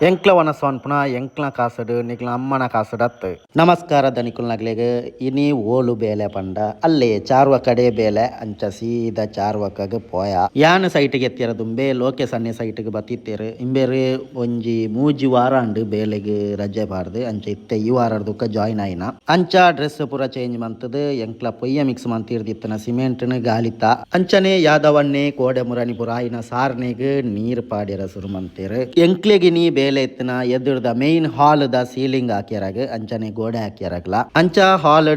ಎಂಕ್ಲವನ ಸೋನ್ಪುನ ಎಂಕ್ಲ ಕಾಸಡು ನಿಕ್ಲ ಅಮ್ಮನ ಕಾಸಡು ಅತ್ತು ನಮಸ್ಕಾರ ದನಿಕುಲ್ನಗ್ಲೆಗ್ ಇನಿ ಓಲು ಬೇಲೆ ಪಂಡ ಅಲ್ಲೇ ಚಾರ್ವ ಕಡೆ ಬೇಲೆ ಅಂಚ ಸೀದಾ ಚಾರ್ವಕಗ್ ಪೋಯ ಯಾನ್ ಸೈಟ್ಗೆ ಎತ್ತಿರ ದುಂಬೆ ಲೋಕೇಶನ್ನೆ ಸೈಟ್ಗೆ ಬತ್ತಿತ್ತೇರು ಇಂಬೇರು ಒಂಜಿ ಮೂಜಿ ವಾರ ಅಂಡು ಬೇಲೆಗ್ ರಜೆ ಪಾಡ್ದು ಅಂಚ ಇತ್ತೆ ಈ ವಾರ ದುಕ್ಕ ಜಾಯಿನ್ ಆಯ್ನ ಅಂಚ ಡ್ರೆಸ್ ಪೂರ ಚೇಂಜ್ ಮಂತದು ಎಂಕ್ಲ ಪೊಯ್ಯ ಮಿಕ್ಸ್ ಮಂತಿರ್ದಿತ್ತನ ಸಿಮೆಂಟ್ನ ಗಾಲಿತ ಅಂಚನೆ ಯಾದವನ್ನೇ ಕೋಡೆ ಮುರಾನಿ ಪುರ ಆಯ್ನ ಸಾರ್ನೆಗ್ ನೀರ್ ಪಾಡ್ಯರ ಸುರು ಮಂತೇರು ಎಂಕ್ಲೆಗೆ ನೀ ಬೇಲೆ ಎತ್ತಿನ ಎದುರ್ದ ಮೇನ್ ಹಾಲ್ ದ ಸೀಲಿಂಗ್ ಹಾಕ್ಯಾರಾಗ ಅಂಚನೆ ಗೋಡೆ ಹಾಕ್ಯಾರಾಗ್ಲ ಅಂಚ ಹಾಲ್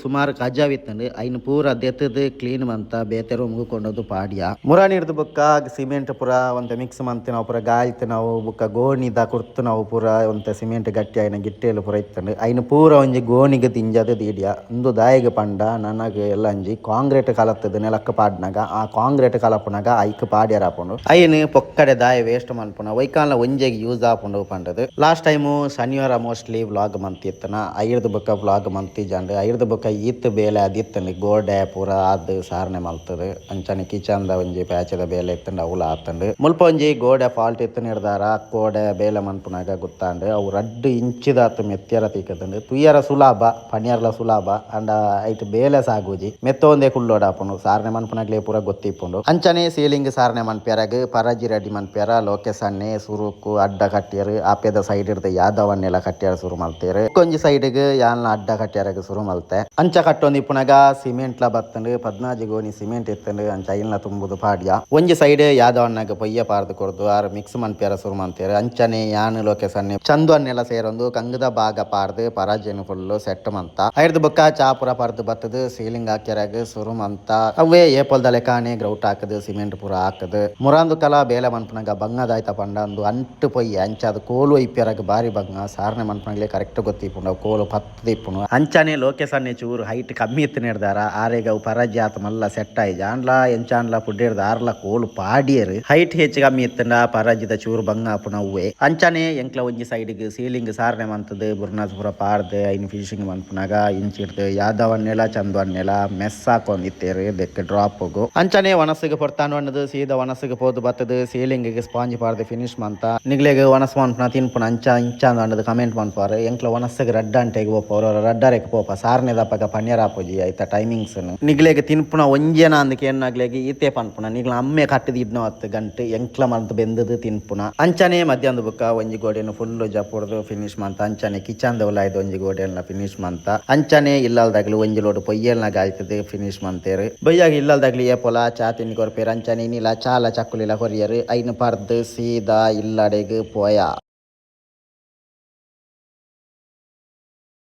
ಸುಮಾರು ಕಜಾವಿತ್ತಂಡು ಐನ್ ಪೂರ ದೆತ್ತದ ಕ್ಲೀನ್ ಮಂತ ಬೇತೆ ರೂಮ್ಗೆ ಕೊಂಡೋದು ಪಾಡ್ಯ ಮುರಾನಿಡ್ದು ಬುಕ್ಕ ಸಿಮೆಂಟ್ ಪೂರ ಒಂತೆ ಮಿಕ್ಸ್ ಮಂತ್ ನಾವು ಪೂರ ಗಾಯ್ತು ನಾವು ಬುಕ್ಕ ಗೋಣಿದ ಕುರ್ತು ನಾವು ಪೂರ ಒಂತೆ ಸಿಮೆಂಟ್ ಗಟ್ಟಿ ಆಯ್ನ ಗಿಟ್ಟೆಲು ಪೂರ ಇತ್ತಂಡು ಐನ್ ಪೂರ ಒಂಜಿ ಗೋಣಿಗೆ ತಿಂಜದ ದೀಡ್ಯ ಒಂದು ದಾಯಿಗೆ ಪಂಡ ನನಗೆ ಎಲ್ಲ ಅಂಜಿ ಕಾಂಕ್ರೀಟ್ ಕಲತ್ತದ ನೆಲಕ್ಕ ಪಾಡ್ನಾಗ ಆ ಕಾಂಕ್ರೀಟ್ ಕಲಪನಾಗ ಐಕ್ ಪಾಡ್ಯಾರ ಹಾಕೊಂಡು ಐನ್ ಪೊಕ್ಕಡೆ ದಾಯ ವೇಸ್ಟ್ ಮಲ್ಪುನ ವೈಕಾಲ ಒಂಜೆಗೆ ಯೂಸ್ ಆಪುಂಡು ಪಂಡದು ಲಾಸ್ಟ್ ಟೈಮು ಶನಿವಾರ ಮೋಸ್ಟ್ಲಿ ವ್ಲಾಗ್ ಮಂತಿತ್ತನ ಐರ್ದು ಬುಕ್ಕ ವ್ಲಾಗ್ ಮಂತಿಜಂಡು ಐರ್ದು ಬುಕ್ಕ ಈತ್ ಬೇಲೆ ಅದಿತ್ತಂಡು ಗೋಡೆ ಪೂರ ಆದ್ ಸಾರ್ನೆ ಮಲ್ತದು ಅಂಚನೆ ಕಿಚನ್ದ ಒಂಜಿ ಪ್ಯಾಚದ ಬೇಲೆ ಇತ್ತಂಡು ಅವಲ ಆತಂಡು ಮುಲ್ಪ ಒಂಜಿ ಗೋಡೆ ಫಾಲ್ಟ್ ಇತ್ತು ನಿರ್ದಾರ ಗೋಡೆ ಬೇಲೆ ಮನ್ಪುನಾಗ ಗೊತ್ತಾಂಡು ಅವು ರಡ್ಡು ಇಂಚಿದಾತು ಮೆತ್ಯರ ತೀಕದಂಡು ತುಯ್ಯರ ಸುಲಾಭ ಪಣಿಯರ್ಲ ಸುಲಾಭ ಅಂಡ ಐಟ್ ಬೇಲೆ ಸಾಗುಜಿ ಮೆತ್ತ ಒಂದೇ ಕುಳ್ಳೋಡ ಆಪುಂಡು ಸಾರ್ನೆ ಮನ್ಪುನಾಗ್ಲೇ ಪೂರ ಗೊತ್ತಿಪ್ಪುಂಡು ಅಂಚನೆ ಸೀಲಿಂಗ್ ಸಾರ್ನೆ ಮನ್ಪ್ಯಾರಾಗ ಪರಾಜಿ ರೆಡಿ ಮನ್ಪ್ಯಾರ ಲೋಕೇಶನ್ನೆ ಸುರುಕು ಅಡ್ಡ ಕಟ್ಟಿಯರು ಆಪೆದ ಸೈಡ್ ಇರ್ದ ಯಾದವನ್ನೆಲ್ಲ ಕಟ್ಟಿಯಾರ ಶುರು ಮಲ್ತೇರು ಕೊಂಜಿ ಸೈಡ್ಗೆ ಯಾಲ್ನ ಅಡ್ಡ ಕಟ್ಟಿಯಾರಾಗ ಶುರು ಮಲ್ತೆ ಅಂಚ ಕಟ್ಟೊಂದು ಇಪ್ಪುನಾಗ ಸಿಮೆಂಟ್ ಲ ಬತ್ತಂಡು 14 ಗೋಣಿ ಸಿಮೆಂಟ್ ಇತ್ತಂಡು ಅಂಚ ಐಲ್ನ ತುಂಬುದು ಪಾಡ್ಯ ಒಂಜಿ ಸೈಡ್ ಯಾದವನ್ನಾಗ ಪೊಯ್ಯ ಪಾರ್ದು ಕೊಡ್ದು ಆರು ಮಿಕ್ಸ್ ಮನ್ಪ್ಯಾರ ಶುರು ಮಲ್ತೇರು ಅಂಚನೆ ಯಾನ್ ಲೋಕೇಶನ್ನೆ ಚಂದು ಅನ್ನೆಲ್ಲ ಸೇರೊಂದು ಕಂಗದ ಭಾಗ ಪಾರ್ದು ಪರಾಜೆನು ಫುಲ್ಲು ಸೆಟ್ ಮಂತ ಐರ್ದು ಬೊಕ್ಕ ಚಾಪುರ ಪಾರ್ದು ಬತ್ತದು ಸೀಲಿಂಗ್ ಹಾಕ್ಯಾರಾಗ ಶುರು ಮಂತ ಅವೇ ಏಪಲ್ದ ಲೆಕಾನೆ ಗ್ರೌಟ್ ಹಾಕದು ಸಿಮೆಂಟ್ ಪೂರ ಹಾಕದು ಮುರಾಂದು ಕಲ ಬೇಲೆ ಮನ್ಪುನಾಗ ಬಂಗದಾಯ್ತ ಪಂಡ ಅಂದು ಅಂಟು ಪೊಯ್ಯ ಅಂಚ ಅದು ಕೋಲು ಇಪ್ಪ್ಯಾರಾಗ ಬಾರಿ ಬಂಗ ಸಾರ್ನೆ ಮನ್ಪನಾಗ್ಲೇ ಕರೆಕ್ಟ್ ಗೊತ್ತಿಪ್ಪುಂಡು ಅವು ಕೋಲು ಪತ್ತದ ಇಪ್ಪುನು ಅಂಚನೆ ಲೋಕೇಶನ್ನೆ ಚೂರು ಹೈಟ್ ಕಮ್ಮಿ ಇತ್ತು ನಿರ್ದಾರ ಆರೆಗ ಅವು ಪರಾಜೆ ಆತ ಮಲ್ಲ ಸೆಟ್ ಆಯ್ ಜಾನ್ಲ ಎಂಚಾನ್ಲ ಪುಡ್ಡಿರ್ದ ಆರ್ಲ ಕೋಲು ಪಾಡಿಯರು ಹೈಟ್ ಹೆಚ್ಚು ಕಮ್ಮಿ ಇತ್ತಂಡ ಪರಾಜಿದ ಚೂರು ಬಂಗ ಆಪುನ ಅವ್ವೆ ಅಂಚನೆ ಎಂಕ್ಲ ಒಂಜಿ ಸೈಡ್ಗೆ ಸೀಲಿಂಗ್ ಸಾರ್ನೆ ಮಂತದು ಬುರ್ನಾಸ್ ಪೂರ ಪಾಡ್ದು ಐನ್ ಫಿನಿಶಿಂಗ್ ಮನ್ಪುನಾಗ ಇಂಚಿಡ್ದು ಯಾದವನ್ನೆಲ ಚಂದು ಅನ್ನೆಲ ಮೆಸ್ ಹಾಕೊಂಡಿತ್ತೇರು ಬೆಕ್ಕ ಡ್ರಾಪ್ ಹೋಗು ಅಂಚನೆ ವನಸ್ಸಿಗೆ ಪೊರ್ತಾನು ಅನ್ನದು ಸೀದಾ ವನಸ್ಸಿಗೆ ಪೋದು ಬತ್ತದು ಸೀಲಿಂಗಿಗೆ ಸ್ಪಾಂಜ್ ಪಾಡ್ದು ಫಿನಿಶ್ ಮಂತ ನಿಗ್ಲೆಗೆ ವನಸ್ ಮನ್ಪುನ ತಿನ್ಪುನ ಅಂಚ ಇಂಚಾಂದು ಅನ್ನದು ಕಮೆಂಟ್ ಮನ್ಪಾರು ಎಂಕ್ಲ ವನಸ್ಸಿಗೆ ರಡ್ಡ ಅಂಟೆಗೆ ಪೋಪವ್ರು ರಡ್ಡರೆಗೆ ಪೋಪ ಸಾರ್ನೆ ದಪ್ಪಗ ಪನ್ಯರ ಆಪುಜಿ ಐತ ಟೈಮಿಂಗ್ಸ್ ನಿಗ್ಲೆಗೆ ತಿನ್ಪುನ ಒಂಜೇನ ಅಂದಕ್ಕೆ ಏನಾಗ್ಲೆಗೆ ಈತೆ ಪನ್ಪುನ ನಿಗ್ಲ ಅಮ್ಮೆ ಕಟ್ಟದು ಇಡ್ನೋ 10 ಗಂಟೆ ಎಂಕ್ಲ ಮಂತ್ ಬೆಂದದು ತಿನ್ಪುನ ಅಂಚನೆ ಮಧ್ಯಾಹ್ನ ಬುಕ್ಕ ಒಂಜಿ ಗೋಡೆನು ಫುಲ್ಲು ಜಪುಡ್ದು ಫಿನಿಶ್ ಮಂತ ಅಂಚನೆ ಕಿಚನ್ ದವಲಾಯ್ದು ಒಂಜಿ ಗೋಡೆಲ್ನ ಫಿನಿಶ್ ಮಂತ ಅಂಚನೆ ಇಲ್ಲಲ್ದಾಗ್ಲಿ ಒಂಜಿ ಲೋಡು ಪೊಯ್ಯಲ್ನ ಗಾಯ್ತದೆ ಫಿನಿಶ್ ಮಂತೇರು ಬೊಯ್ಯಾಗ ಇಲ್ಲಲ್ದಾಗ್ಲಿ ಏಪೊಲ ಚಾ ತಿನ್ನಿ ಕೊರ್ಪೇರು ಅಂಚನೆ ಇನ್ನಿಲ್ಲ ಚಾಲ ಚಕ್ಕುಲಿಲ ಕೊರಿಯರು ಐನು ಪರ್ದು ಸೀದಾ ಇಲ್ಲಡೆಗ್ ಪೋಯ.